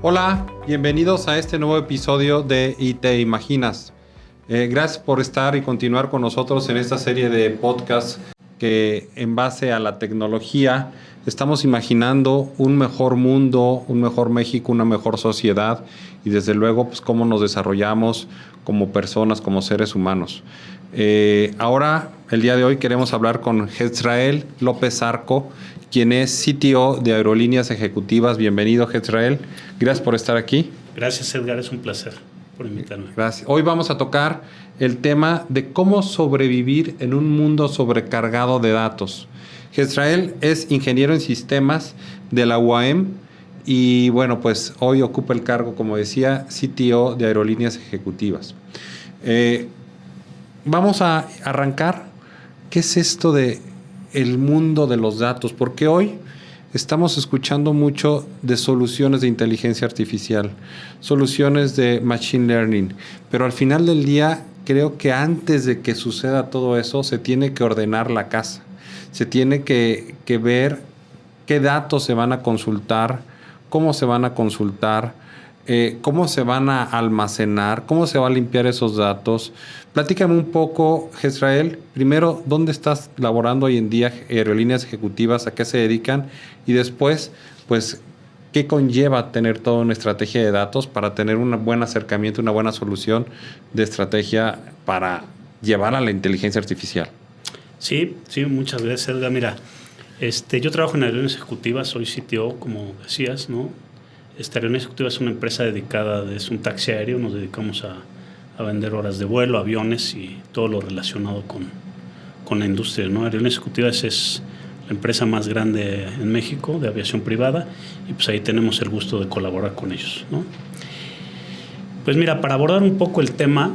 Hola, bienvenidos a este nuevo episodio de Y Te Imaginas. Gracias por estar y continuar con nosotros en esta serie de podcasts que en base a la tecnología estamos imaginando un mejor mundo, un mejor México, una mejor sociedad y desde luego pues cómo nos desarrollamos como personas, como seres humanos. Ahora, el día de hoy queremos hablar con Jezrael López Zarco, quien es CTO de Aerolíneas Ejecutivas. Bienvenido, Jezrael. Gracias por estar aquí. Gracias, Edgar. Es un placer por invitarme. Gracias. Hoy vamos a tocar el tema de cómo sobrevivir en un mundo sobrecargado de datos. Jezrael es ingeniero en sistemas de la UAM y bueno, pues hoy ocupa el cargo, como decía, CTO de Aerolíneas Ejecutivas. Vamos a arrancar. ¿Qué es esto de el mundo de los datos? Porque hoy estamos escuchando mucho de soluciones de inteligencia artificial, soluciones de machine learning, pero al final del día creo que antes de que suceda todo eso se tiene que ordenar la casa, se tiene que ver qué datos se van a consultar, cómo se van a consultar, cómo se van a almacenar, cómo se va a limpiar esos datos. Platícame un poco, Jezrael, primero, ¿dónde estás laborando hoy en día, Aerolíneas Ejecutivas, a qué se dedican? Y después, pues, ¿qué conlleva tener toda una estrategia de datos para tener un buen acercamiento, una buena solución de estrategia para llevar a la inteligencia artificial? Sí, muchas gracias, Edgar. Mira, yo trabajo en Aerolíneas Ejecutivas, soy CTO, como decías, ¿no? Aerolíneas Ejecutivas es una empresa dedicada, es un taxi aéreo, nos dedicamos a vender horas de vuelo, aviones y todo lo relacionado con la industria, ¿no? Aerolíneas Ejecutivas es la empresa más grande en México de aviación privada y pues ahí tenemos el gusto de colaborar con ellos, ¿no? Pues mira, para abordar un poco el tema,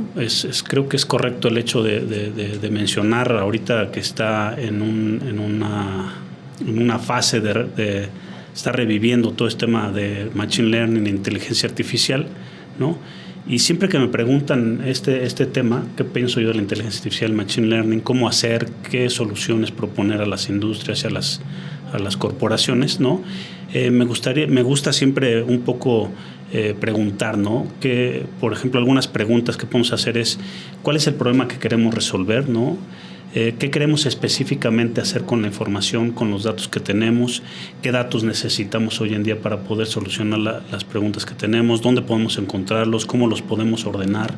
creo que es correcto el hecho de mencionar ahorita que está en una fase de estar reviviendo todo este tema de machine learning e inteligencia artificial, ¿no? Y siempre que me preguntan este tema, ¿qué pienso yo de la inteligencia artificial, machine learning? ¿Cómo hacer? ¿Qué soluciones proponer a las industrias y a las corporaciones, ¿no? Me gusta siempre un poco preguntar, ¿no? Que, por ejemplo, algunas preguntas que podemos hacer es ¿cuál es el problema que queremos resolver, ¿no? ¿Qué queremos específicamente hacer con la información, con los datos que tenemos? ¿Qué datos necesitamos hoy en día para poder solucionar las preguntas que tenemos? ¿Dónde podemos encontrarlos? ¿Cómo los podemos ordenar?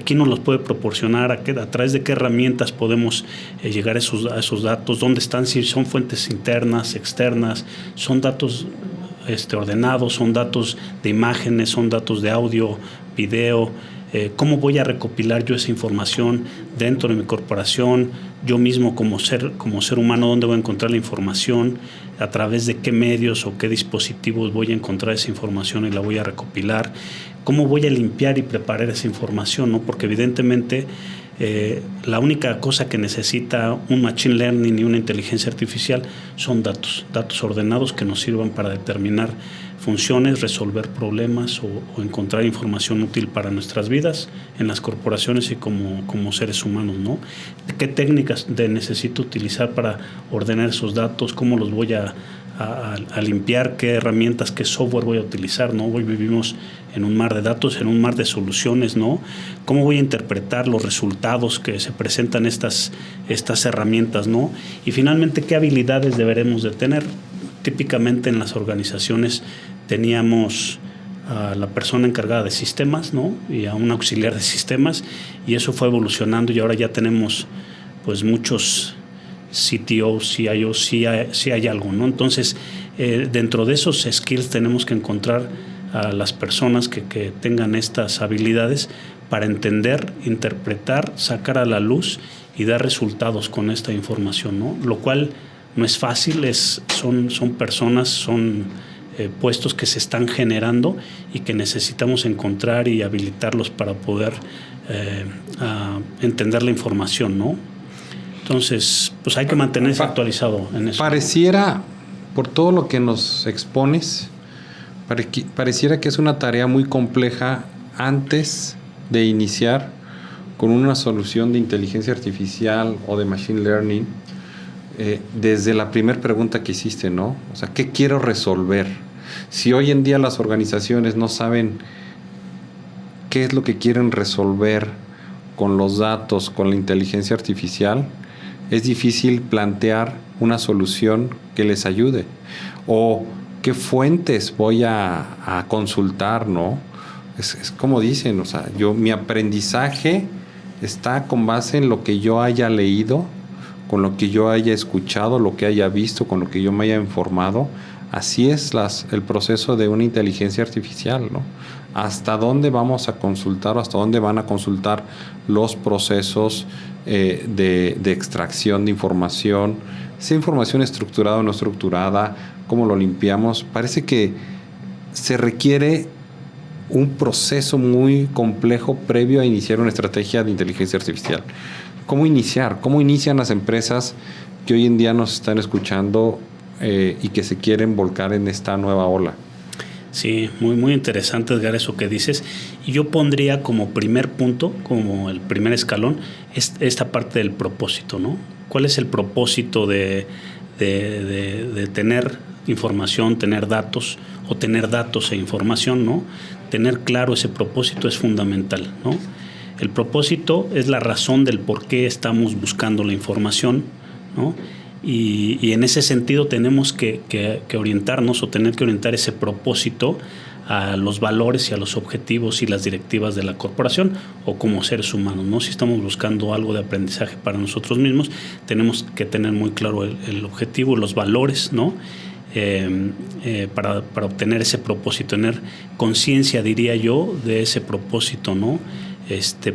¿Quién nos los puede proporcionar? ¿A través de qué herramientas podemos llegar a esos datos? ¿Dónde están? Si son fuentes internas, externas, son datos ordenados, son datos de imágenes, son datos de audio, video. ¿Cómo voy a recopilar yo esa información dentro de mi corporación? Yo mismo como ser humano, ¿dónde voy a encontrar la información? ¿A través de qué medios o qué dispositivos voy a encontrar esa información y la voy a recopilar? ¿Cómo voy a limpiar y preparar esa información, ¿no? Porque evidentemente la única cosa que necesita un machine learning y una inteligencia artificial son datos ordenados que nos sirvan para determinar funciones, resolver problemas o encontrar información útil para nuestras vidas en las corporaciones y como seres humanos, ¿no? ¿Qué técnicas necesito utilizar para ordenar esos datos? ¿Cómo los voy a limpiar? ¿Qué herramientas, qué software voy a utilizar, ¿no? Hoy vivimos en un mar de datos, en un mar de soluciones, ¿no? ¿Cómo voy a interpretar los resultados que se presentan estas herramientas, ¿no? Y finalmente, ¿qué habilidades deberemos de tener? Típicamente en las organizaciones teníamos a la persona encargada de sistemas, ¿no? Y a un auxiliar de sistemas, y eso fue evolucionando y ahora ya tenemos pues muchos CTOs, CIOs, sí hay algo, ¿no? Entonces, dentro de esos skills tenemos que encontrar a las personas que tengan estas habilidades para entender, interpretar, sacar a la luz y dar resultados con esta información, ¿no? Lo cual no es fácil, son personas, son puestos que se están generando y que necesitamos encontrar y habilitarlos para poder entender la información, ¿no? Entonces, pues hay que mantenerse actualizado en eso. Pareciera, por todo lo que nos expones, pareciera que es una tarea muy compleja antes de iniciar con una solución de inteligencia artificial o de machine learning, desde la primera pregunta que hiciste, ¿no? O sea, ¿qué quiero resolver? Si hoy en día las organizaciones no saben qué es lo que quieren resolver con los datos, con la inteligencia artificial, es difícil plantear una solución que les ayude. O qué fuentes voy a consultar, ¿no? Es como dicen, o sea, mi aprendizaje está con base en lo que yo haya leído, con lo que yo haya escuchado, lo que haya visto, con lo que yo me haya informado. Así es el proceso de una inteligencia artificial, ¿no? ¿Hasta dónde vamos a consultar o hasta dónde van a consultar los procesos de extracción de información? Sea información estructurada o no estructurada, cómo lo limpiamos. Parece que se requiere un proceso muy complejo previo a iniciar una estrategia de inteligencia artificial. ¿Cómo iniciar? ¿Cómo inician las empresas que hoy en día nos están escuchando y que se quieren volcar en esta nueva ola? Sí, muy, muy interesante, Edgar, eso que dices. Y yo pondría como primer punto, como el primer escalón, esta parte del propósito, ¿no? ¿Cuál es el propósito de tener información, tener datos o tener datos e información, ¿no? Tener claro ese propósito es fundamental, ¿no? El propósito es la razón del por qué estamos buscando la información, ¿no? Y en ese sentido tenemos que orientarnos o tener que orientar ese propósito a los valores y a los objetivos y las directivas de la corporación o como seres humanos, ¿no? Si estamos buscando algo de aprendizaje para nosotros mismos, tenemos que tener muy claro el objetivo, los valores, ¿no? Para obtener ese propósito, tener conciencia, diría yo, de ese propósito, ¿no?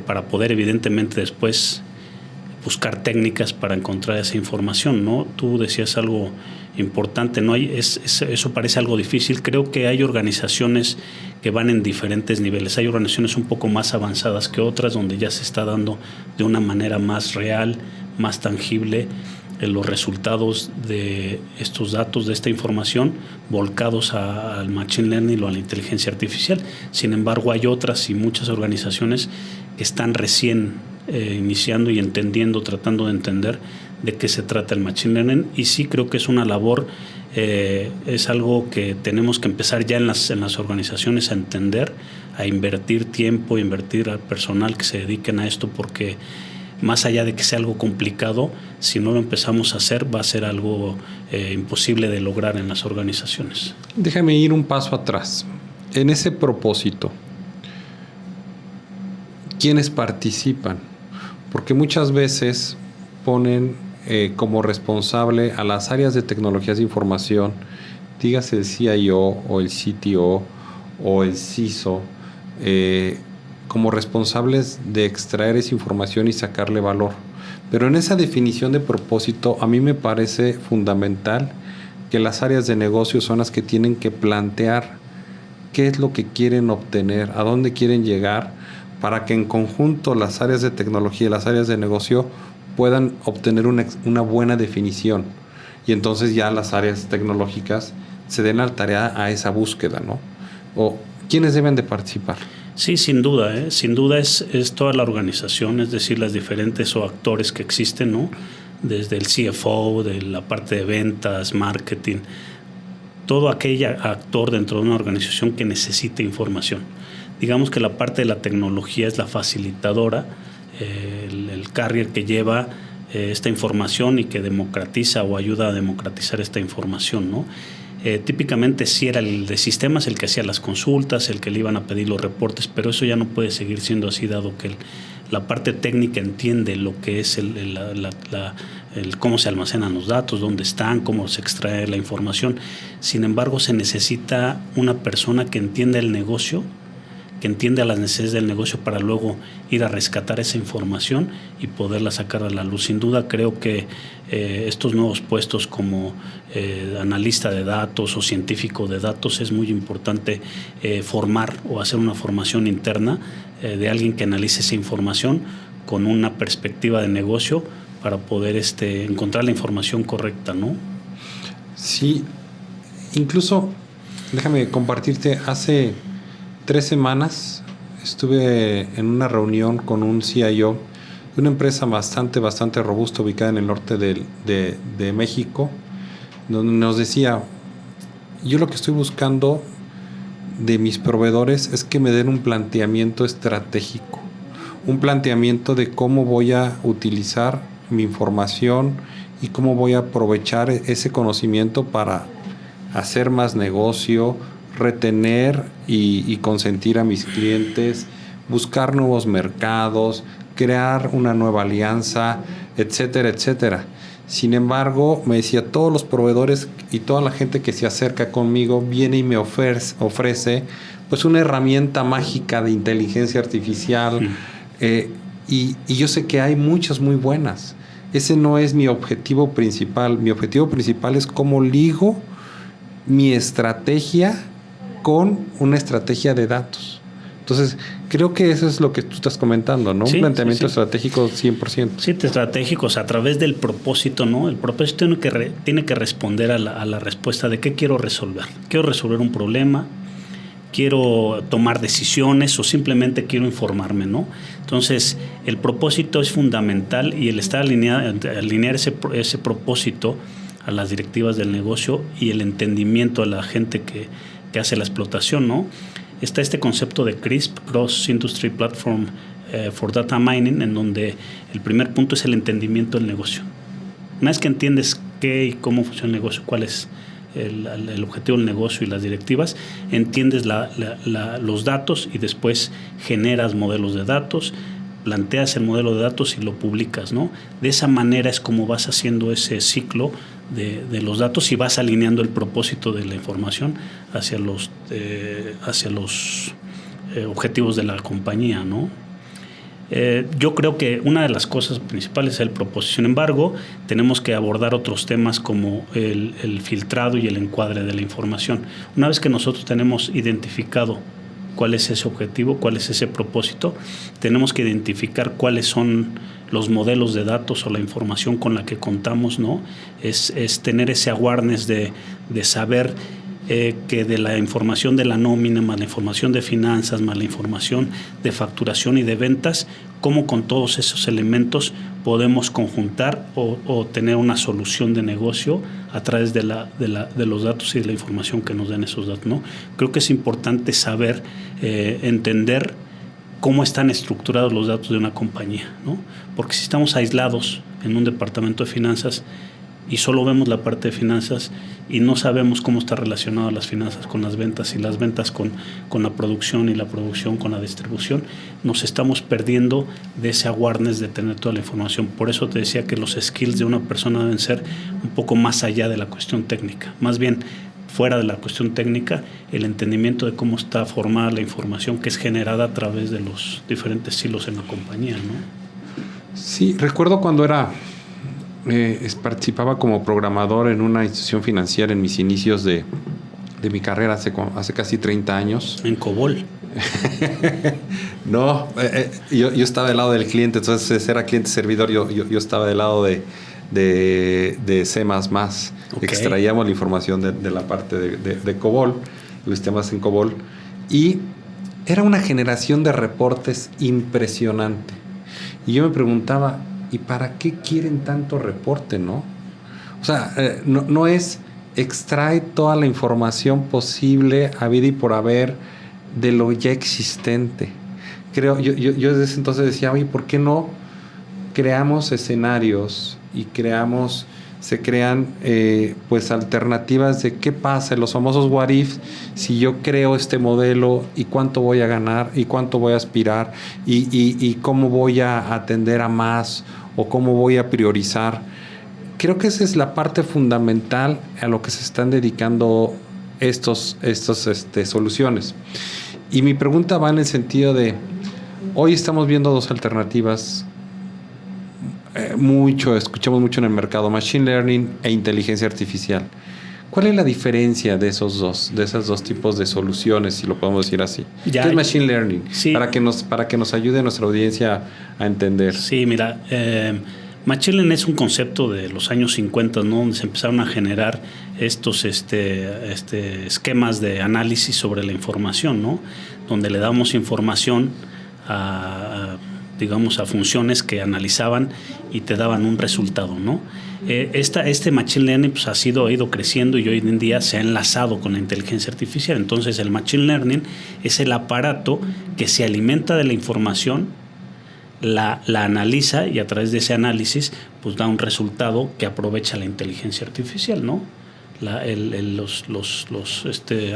Para poder evidentemente después buscar técnicas para encontrar esa información, ¿no? Tú decías algo importante, ¿no? Eso parece algo difícil. Creo que hay organizaciones que van en diferentes niveles. Hay organizaciones un poco más avanzadas que otras, donde ya se está dando de una manera más real, más tangible, los resultados de estos datos, de esta información, volcados al Machine Learning o a la inteligencia artificial. Sin embargo, hay otras y muchas organizaciones que están recién iniciando y entendiendo, tratando de entender de qué se trata el Machine Learning. Y sí creo que es una labor, es algo que tenemos que empezar ya en las organizaciones a entender, a invertir tiempo, a invertir al personal que se dediquen a esto, porque más allá de que sea algo complicado, si no lo empezamos a hacer, va a ser algo imposible de lograr en las organizaciones. Déjame ir un paso atrás. En ese propósito, ¿quiénes participan? Porque muchas veces ponen como responsable a las áreas de tecnologías de información, dígase el CIO o el CTO o el CISO, como responsables de extraer esa información y sacarle valor. Pero en esa definición de propósito, a mí me parece fundamental que las áreas de negocio son las que tienen que plantear qué es lo que quieren obtener, a dónde quieren llegar, para que en conjunto las áreas de tecnología y las áreas de negocio puedan obtener una buena definición. Y entonces ya las áreas tecnológicas se den la tarea a esa búsqueda, ¿no? O ¿quiénes deben de participar? Sí, sin duda, ¿eh? Sin duda es toda la organización, es decir, las diferentes actores que existen, ¿no? Desde el CFO, de la parte de ventas, marketing, todo aquel actor dentro de una organización que necesite información. Digamos que la parte de la tecnología es la facilitadora, el carrier que lleva esta información y que democratiza o ayuda a democratizar esta información, ¿no? Típicamente sí era el de sistemas el que hacía las consultas, el que le iban a pedir los reportes, pero eso ya no puede seguir siendo así, dado que la parte técnica entiende lo que es cómo se almacenan los datos, dónde están, cómo se extrae la información. Sin embargo, se necesita una persona que entienda el negocio, que entienda las necesidades del negocio para luego ir a rescatar esa información y poderla sacar a la luz. Sin duda creo que estos nuevos puestos como analista de datos o científico de datos es muy importante formar o hacer una formación interna de alguien que analice esa información con una perspectiva de negocio para poder encontrar la información correcta, ¿no? Sí, incluso déjame compartirte, hace 3 semanas estuve en una reunión con un CIO de una empresa bastante robusta ubicada en el norte de México, donde nos decía, yo lo que estoy buscando de mis proveedores es que me den un planteamiento estratégico, un planteamiento de cómo voy a utilizar mi información y cómo voy a aprovechar ese conocimiento para hacer más negocio, retener y consentir a mis clientes, buscar nuevos mercados, crear una nueva alianza, etcétera, etcétera. Sin embargo, me decía, todos los proveedores y toda la gente que se acerca conmigo viene y me ofrece pues una herramienta mágica de inteligencia artificial. Y yo sé que hay muchas muy buenas. Ese no es mi objetivo principal. Mi objetivo principal es cómo ligo mi estrategia con una estrategia de datos. Entonces, creo que eso es lo que tú estás comentando, ¿no? Sí, un planteamiento sí. estratégico 100%. Sí, estratégicos a través del propósito, ¿no? El propósito tiene que responder a la respuesta de qué quiero resolver. Quiero resolver un problema, quiero tomar decisiones o simplemente quiero informarme, ¿no? Entonces, el propósito es fundamental y el estar alinear ese propósito a las directivas del negocio y el entendimiento de la gente que hace la explotación, ¿no? Está este concepto de CRISP, Cross Industry Platform for Data Mining, en donde el primer punto es el entendimiento del negocio. Una vez que entiendes qué y cómo funciona el negocio, cuál es el objetivo del negocio y las directivas, entiendes los datos y después generas modelos de datos, planteas el modelo de datos y lo publicas, ¿no? De esa manera es como vas haciendo ese ciclo de los datos y vas alineando el propósito de la información hacia los objetivos de la compañía, ¿no? Yo creo que una de las cosas principales es el propósito. Sin embargo, tenemos que abordar otros temas como el filtrado y el encuadre de la información. Una vez que nosotros tenemos identificado cuál es ese objetivo, cuál es ese propósito, tenemos que identificar cuáles son los modelos de datos o la información con la que contamos, ¿no? Es tener ese awareness de saber que de la información de la nómina, más la información de finanzas, más la información de facturación y de ventas, cómo con todos esos elementos podemos conjuntar o tener una solución de negocio a través de los datos y de la información que nos den esos datos, ¿no? Creo que es importante saber, entender cómo están estructurados los datos de una compañía, ¿no? Porque si estamos aislados en un departamento de finanzas y solo vemos la parte de finanzas y no sabemos cómo está relacionado las finanzas con las ventas y las ventas con la producción y la producción con la distribución, nos estamos perdiendo de ese awareness de tener toda la información. Por eso te decía que los skills de una persona deben ser un poco más allá de la cuestión técnica, más bien fuera de la cuestión técnica, el entendimiento de cómo está formada la información que es generada a través de los diferentes hilos en la compañía, ¿no? Sí, recuerdo cuando participaba como programador en una institución financiera en mis inicios de mi carrera hace casi 30 años. En COBOL. No, yo estaba del lado del cliente, entonces era cliente servidor, yo estaba del lado de C++. Okay. Extraíamos la información de la parte de COBOL, los sistemas en COBOL, y era una generación de reportes impresionante. Y yo me preguntaba, ¿y para qué quieren tanto reporte, no? O sea, no es extrae toda la información posible, habida y por haber, de lo ya existente. Yo desde ese entonces decía, oye, ¿por qué no creamos escenarios y se crean pues alternativas de qué pasa, los famosos what if, si yo creo este modelo y cuánto voy a ganar y cuánto voy a aspirar y cómo voy a atender a más o cómo voy a priorizar? Creo que esa es la parte fundamental a lo que se están dedicando estos soluciones. Y mi pregunta va en el sentido de, hoy estamos viendo dos alternativas. Escuchamos mucho en el mercado, Machine Learning e inteligencia artificial. ¿Cuál es la diferencia de esas dos tipos de soluciones, si lo podemos decir así? ¿Qué es Machine Learning? Sí. Para que nos ayude a nuestra audiencia a entender. Sí, mira, Machine Learning es un concepto de los años 50, ¿no? Donde se empezaron a generar estos esquemas de análisis sobre la información, ¿no? Donde le damos información digamos, a funciones que analizaban y te daban un resultado, ¿no? Este Machine Learning pues, ha ido creciendo y hoy en día se ha enlazado con la inteligencia artificial. Entonces, el Machine Learning es el aparato que se alimenta de la información, la analiza y a través de ese análisis pues da un resultado que aprovecha la inteligencia artificial, ¿no? Los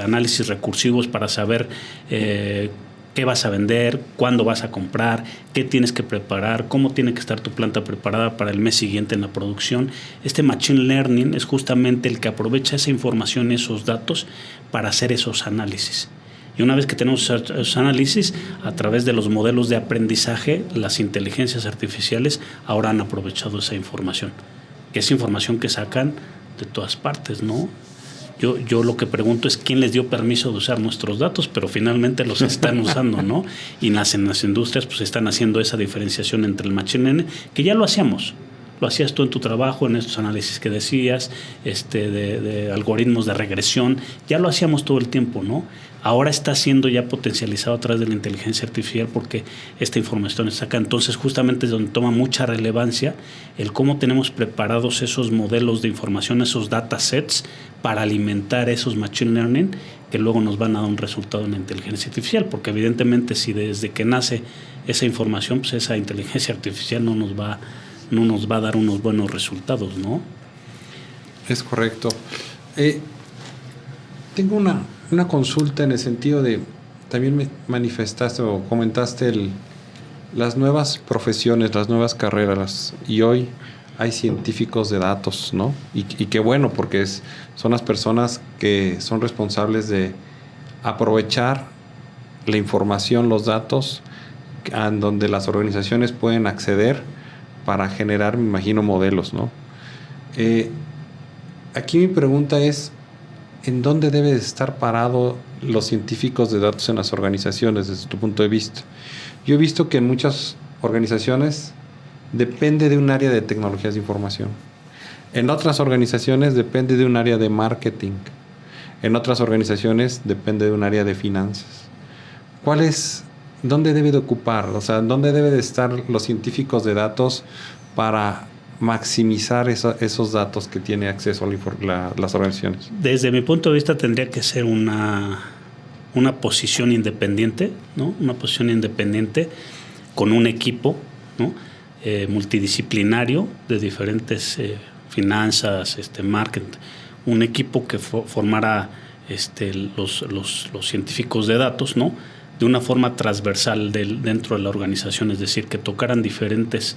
análisis recursivos para saber qué vas a vender, cuándo vas a comprar, qué tienes que preparar, cómo tiene que estar tu planta preparada para el mes siguiente en la producción. Este Machine Learning es justamente el que aprovecha esa información, esos datos, para hacer esos análisis. Y una vez que tenemos esos análisis, a través de los modelos de aprendizaje, las inteligencias artificiales ahora han aprovechado esa información, que es información que sacan de todas partes, ¿no? Yo lo que pregunto es quién les dio permiso de usar nuestros datos, pero finalmente los están usando, ¿no? Y en las industrias pues están haciendo esa diferenciación entre el Machine Learning, que ya lo hacíamos. Lo hacías tú en tu trabajo, en estos análisis que decías, de algoritmos de regresión, ya lo hacíamos todo el tiempo, ¿no? Ahora está siendo ya potencializado a través de la inteligencia artificial porque esta información está acá. Entonces, justamente es donde toma mucha relevancia el cómo tenemos preparados esos modelos de información, esos datasets para alimentar esos Machine Learning que luego nos van a dar un resultado en la inteligencia artificial. Porque evidentemente si desde que nace esa información, pues esa inteligencia artificial no nos va a dar unos buenos resultados, ¿no? Es correcto. Tengo una consulta en el sentido de, también me manifestaste o comentaste las nuevas profesiones, las nuevas carreras, y hoy hay científicos de datos, ¿no? Y qué bueno, porque son las personas que son responsables de aprovechar la información, los datos, en donde las organizaciones pueden acceder para generar, me imagino, modelos, ¿no? Aquí mi pregunta es, ¿en dónde deben estar parados los científicos de datos en las organizaciones desde tu punto de vista? Yo he visto que en muchas organizaciones depende de un área de tecnologías de información. En otras organizaciones depende de un área de marketing. En otras organizaciones depende de un área de finanzas. ¿Dónde debe de ocupar? O sea, ¿dónde deben de estar los científicos de datos para maximizar esos datos que tiene acceso las organizaciones? Desde mi punto de vista tendría que ser una posición independiente, ¿no? Una posición independiente con un equipo, ¿no? Multidisciplinario de diferentes finanzas, marketing, un equipo que formara los científicos de datos, ¿no? De una forma transversal dentro de la organización, es decir, que tocaran diferentes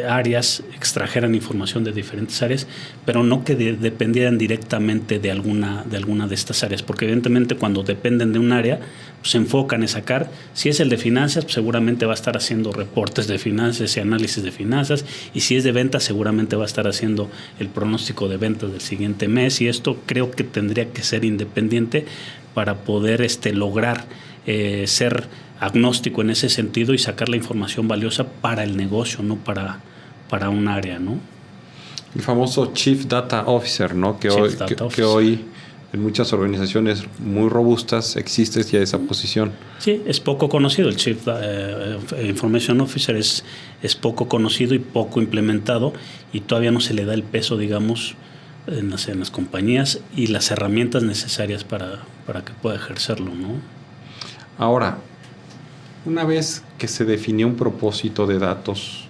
áreas, extrajeran información de diferentes áreas, pero no que dependieran directamente de alguna de estas áreas, porque evidentemente cuando dependen de un área, pues se enfocan en sacar, si es el de finanzas, pues seguramente va a estar haciendo reportes de finanzas y análisis de finanzas, y si es de ventas, seguramente va a estar haciendo el pronóstico de ventas del siguiente mes, y esto creo que tendría que ser independiente para poder lograr ser agnóstico en ese sentido y sacar la información valiosa para el negocio, no para un área, ¿no? El famoso Chief Data Officer, ¿no? Que hoy en muchas organizaciones muy robustas existe ya esa posición. Sí, es poco conocido. El Chief Information Officer es poco conocido y poco implementado, y todavía no se le da el peso, digamos, en las compañías y las herramientas necesarias para que pueda ejercerlo, ¿no? Ahora, una vez que se definió un propósito de datos,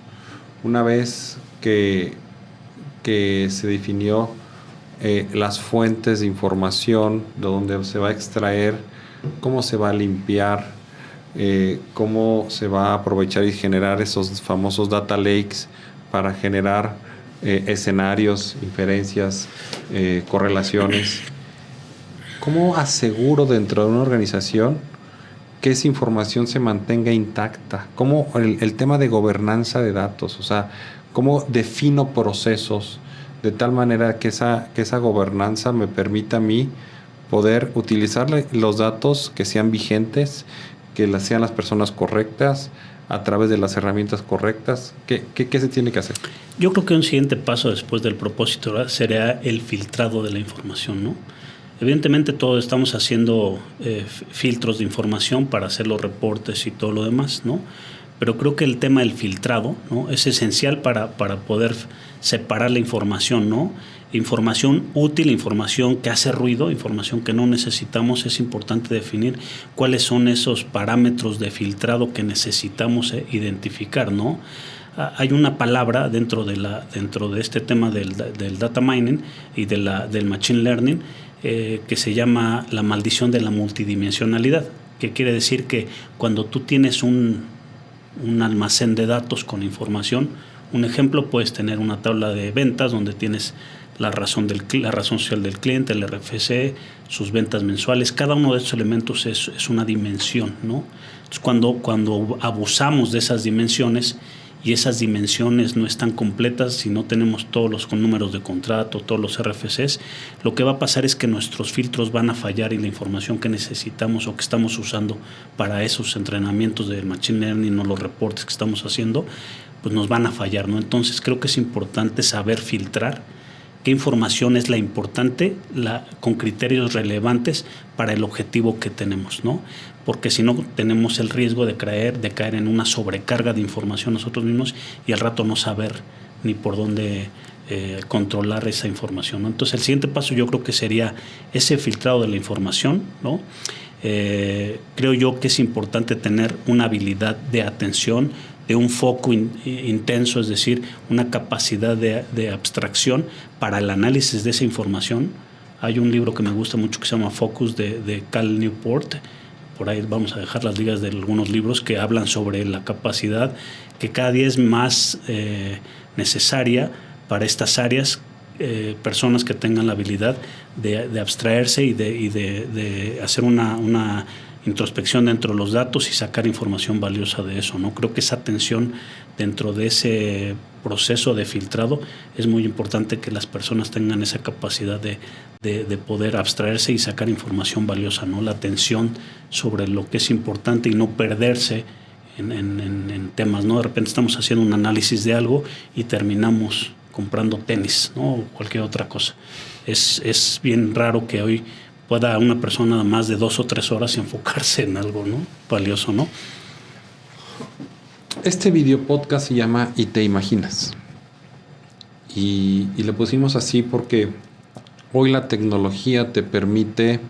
una vez que se definió las fuentes de información, de dónde se va a extraer, cómo se va a limpiar, cómo se va a aprovechar y generar esos famosos data lakes para generar escenarios, inferencias, correlaciones, ¿cómo aseguro dentro de una organización que esa información se mantenga intacta? ¿Cómo el tema de gobernanza de datos? O sea, ¿cómo defino procesos de tal manera que esa gobernanza me permita a mí poder utilizar los datos que sean vigentes, que sean las personas correctas, a través de las herramientas correctas? ¿Qué se tiene que hacer? Yo creo que un siguiente paso después del propósito sería el filtrado de la información, ¿no? Evidentemente todos estamos haciendo filtros de información para hacer los reportes y todo lo demás, ¿no? pero creo que el tema del filtrado, ¿no?, es esencial para poder separar la información, ¿no? Información útil, información que hace ruido, información que no necesitamos. Es importante definir cuáles son esos parámetros de filtrado que necesitamos identificar, ¿no? Hay una palabra dentro de este tema del data mining y del machine learning que se llama la maldición de la multidimensionalidad, que quiere decir que cuando tú tienes un almacén de datos con información, un ejemplo, puedes tener una tabla de ventas donde tienes la razón social del cliente, el RFC, sus ventas mensuales. Cada uno de esos elementos es una dimensión, ¿no? Entonces, cuando abusamos de esas dimensiones y esas dimensiones no están completas, si no tenemos todos los números de contrato, todos los RFCs, lo que va a pasar es que nuestros filtros van a fallar y la información que necesitamos o que estamos usando para esos entrenamientos del machine learning o los reportes que estamos haciendo, pues nos van a fallar, ¿no? Entonces creo que es importante saber filtrar qué información es la importante, con criterios relevantes para el objetivo que tenemos, ¿no? Porque si no, tenemos el riesgo de caer en una sobrecarga de información nosotros mismos y al rato no saber ni por dónde controlar esa información, ¿no? Entonces el siguiente paso yo creo que sería ese filtrado de la información, ¿no? Creo yo que es importante tener una habilidad de atención, de un foco intenso, es decir, una capacidad de abstracción para el análisis de esa información. Hay un libro que me gusta mucho que se llama Focus de Cal Newport. Por ahí vamos a dejar las ligas de algunos libros que hablan sobre la capacidad que cada día es más necesaria para estas áreas, personas que tengan la habilidad de abstraerse y de hacer una introspección dentro de los datos y sacar información valiosa de eso, ¿no? Creo que esa atención dentro de ese proceso de filtrado es muy importante, que las personas tengan esa capacidad de poder abstraerse y sacar información valiosa, ¿no? La atención sobre lo que es importante y no perderse en temas, ¿no? De repente estamos haciendo un análisis de algo y terminamos comprando tenis, ¿no? O cualquier otra cosa. Es bien raro que hoy pueda una persona más de 2 o 3 horas enfocarse en algo, ¿no?, valioso, ¿no? Este video podcast se llama ¿Y te imaginas? Y le pusimos así porque hoy la tecnología te permite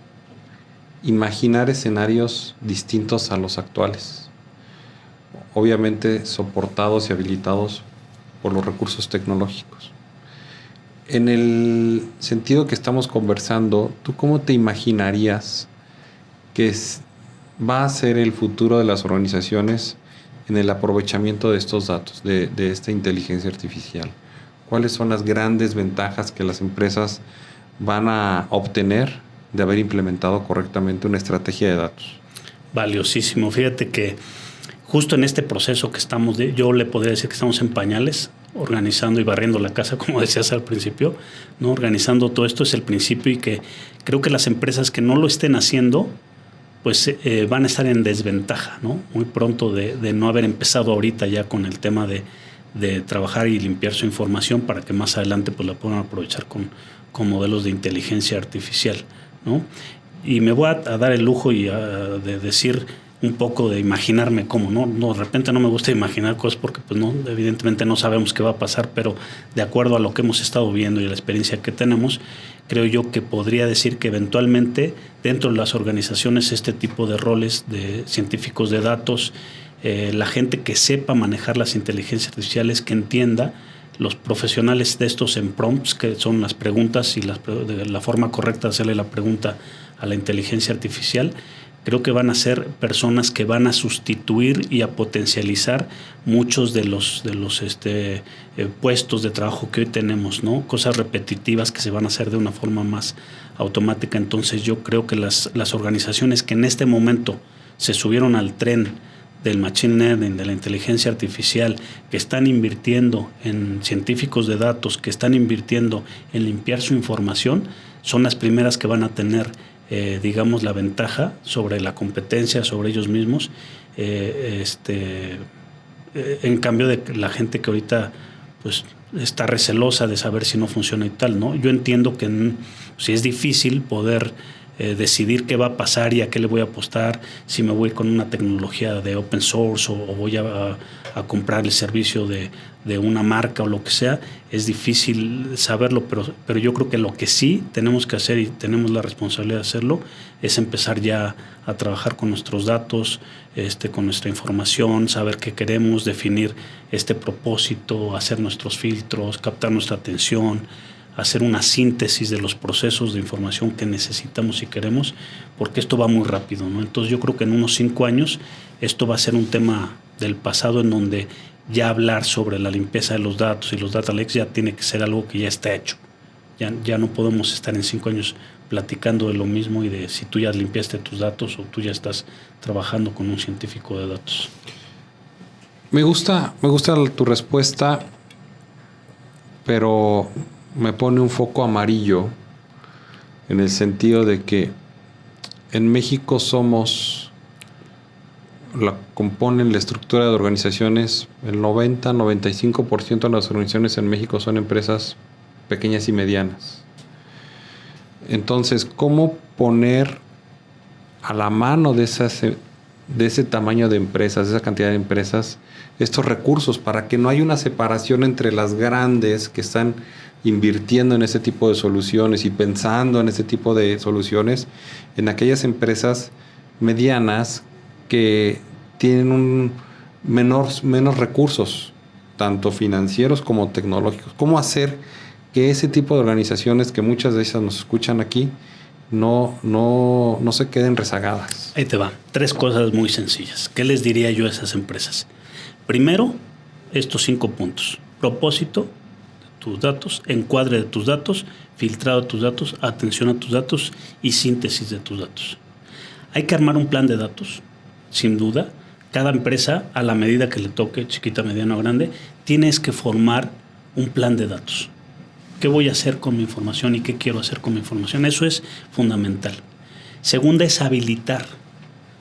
imaginar escenarios distintos a los actuales, obviamente soportados y habilitados por los recursos tecnológicos. En el sentido que estamos conversando, ¿tú cómo te imaginarías que va a ser el futuro de las organizaciones en el aprovechamiento de estos datos, de esta inteligencia artificial? ¿Cuáles son las grandes ventajas que las empresas van a obtener de haber implementado correctamente una estrategia de datos? Valiosísimo. Fíjate que justo en este proceso que estamos, yo le podría decir que estamos en pañales, organizando y barriendo la casa, como decías al principio, ¿no? Organizando todo esto es el principio, y que creo que las empresas que no lo estén haciendo, pues van a estar en desventaja, ¿no? Muy pronto de no haber empezado ahorita ya con el tema de trabajar y limpiar su información para que más adelante pues la puedan aprovechar con modelos de inteligencia artificial, ¿no? Y me voy a dar el lujo de decir un poco, de imaginarme cómo, ¿no? De repente no me gusta imaginar cosas porque pues no, evidentemente no sabemos qué va a pasar, pero de acuerdo a lo que hemos estado viendo y a la experiencia que tenemos, creo yo que podría decir que eventualmente dentro de las organizaciones este tipo de roles de científicos de datos, la gente que sepa manejar las inteligencias artificiales, que entienda los profesionales de estos en prompts, que son las preguntas y la forma correcta de hacerle la pregunta a la inteligencia artificial, creo que van a ser personas que van a sustituir y a potencializar muchos de los puestos de trabajo que hoy tenemos, ¿no? Cosas repetitivas que se van a hacer de una forma más automática. Entonces yo creo que las organizaciones que en este momento se subieron al tren del machine learning, de la inteligencia artificial, que están invirtiendo en científicos de datos, que están invirtiendo en limpiar su información, son las primeras que van a tener digamos, la ventaja sobre la competencia, sobre ellos mismos, en cambio de la gente que ahorita pues está recelosa de saber si no funciona y tal, ¿no? Yo entiendo que sí es difícil poder decidir qué va a pasar y a qué le voy a apostar, si me voy con una tecnología de open source o voy a comprar el servicio de una marca o lo que sea, es difícil saberlo, pero yo creo que lo que sí tenemos que hacer y tenemos la responsabilidad de hacerlo es empezar ya a trabajar con nuestros datos, con nuestra información, saber qué queremos, definir este propósito, hacer nuestros filtros, captar nuestra atención, hacer una síntesis de los procesos de información que necesitamos y queremos, porque esto va muy rápido, ¿no? Entonces yo creo que en unos 5 años esto va a ser un tema del pasado en donde ya hablar sobre la limpieza de los datos y los data lakes ya tiene que ser algo que ya está hecho. Ya no podemos estar en 5 años platicando de lo mismo y de si tú ya limpiaste tus datos o tú ya estás trabajando con un científico de datos. Me gusta tu respuesta, pero me pone un foco amarillo en el sentido de que en México componen la estructura de organizaciones, el 90-95% de las organizaciones en México son empresas pequeñas y medianas. Entonces, ¿cómo poner a la mano de ese tamaño de empresas, de esa cantidad de empresas, estos recursos para que no haya una separación entre las grandes que están invirtiendo en ese tipo de soluciones y pensando en ese tipo de soluciones, en aquellas empresas medianas que tienen menos recursos, tanto financieros como tecnológicos? ¿Cómo hacer que ese tipo de organizaciones, que muchas de esas nos escuchan aquí, no se queden rezagadas? Ahí te va. 3 cosas muy sencillas. ¿Qué les diría yo a esas empresas? Primero, estos 5 puntos. Propósito de tus datos, encuadre de tus datos, filtrado de tus datos, atención a tus datos y síntesis de tus datos. Hay que armar un plan de datos, sin duda. Cada empresa, a la medida que le toque, chiquita, mediana o grande, tienes que formar un plan de datos. ¿Qué voy a hacer con mi información y qué quiero hacer con mi información? Eso es fundamental. Segunda es habilitar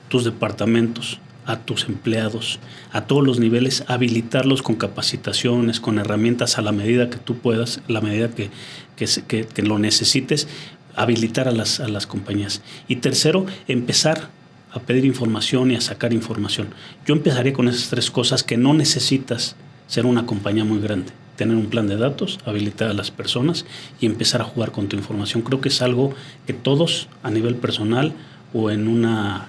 tus departamentos, a tus empleados, a todos los niveles, habilitarlos con capacitaciones, con herramientas a la medida que tú puedas, a la medida que lo necesites, habilitar a las compañías. Y tercero, empezar a pedir información y a sacar información. Yo empezaría con esas 3 cosas que no necesitas ser una compañía muy grande. Tener un plan de datos, habilitar a las personas y empezar a jugar con tu información. Creo que es algo que todos a nivel personal o en una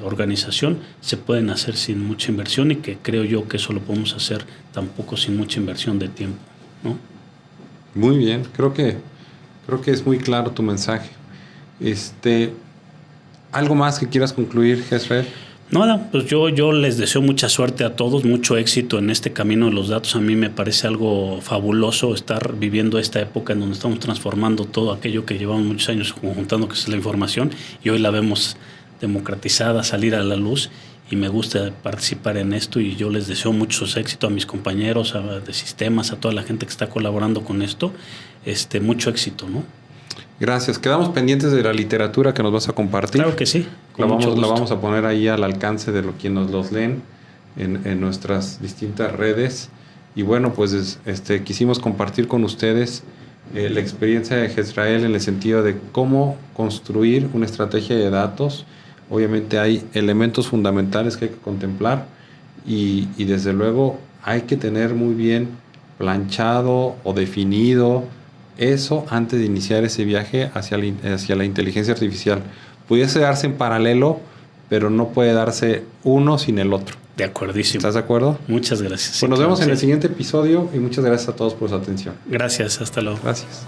organización se pueden hacer sin mucha inversión y que creo yo que eso lo podemos hacer tampoco sin mucha inversión de tiempo, ¿no? Muy bien, creo que es muy claro tu mensaje. ¿Algo más que quieras concluir, Jezreel? Nada, pues yo les deseo mucha suerte a todos, mucho éxito en este camino de los datos. A mí me parece algo fabuloso estar viviendo esta época en donde estamos transformando todo aquello que llevamos muchos años conjuntando, que es la información, y hoy la vemos democratizada, salir a la luz, y me gusta participar en esto y yo les deseo mucho éxito a mis compañeros de sistemas, a toda la gente que está colaborando con esto, mucho éxito, ¿no? Gracias. Quedamos pendientes de la literatura que nos vas a compartir. Claro que sí. La vamos a poner ahí al alcance de quienes nos los leen en nuestras distintas redes. Y bueno, pues quisimos compartir con ustedes la experiencia de Jezreel en el sentido de cómo construir una estrategia de datos. Obviamente hay elementos fundamentales que hay que contemplar y desde luego hay que tener muy bien planchado o definido eso antes de iniciar ese viaje hacia la inteligencia artificial. Pudiese darse en paralelo, pero no puede darse uno sin el otro. De acuerdísimo. ¿Estás de acuerdo? Muchas gracias. Pues nos vemos en el siguiente episodio y muchas gracias a todos por su atención. Gracias, hasta luego. Gracias.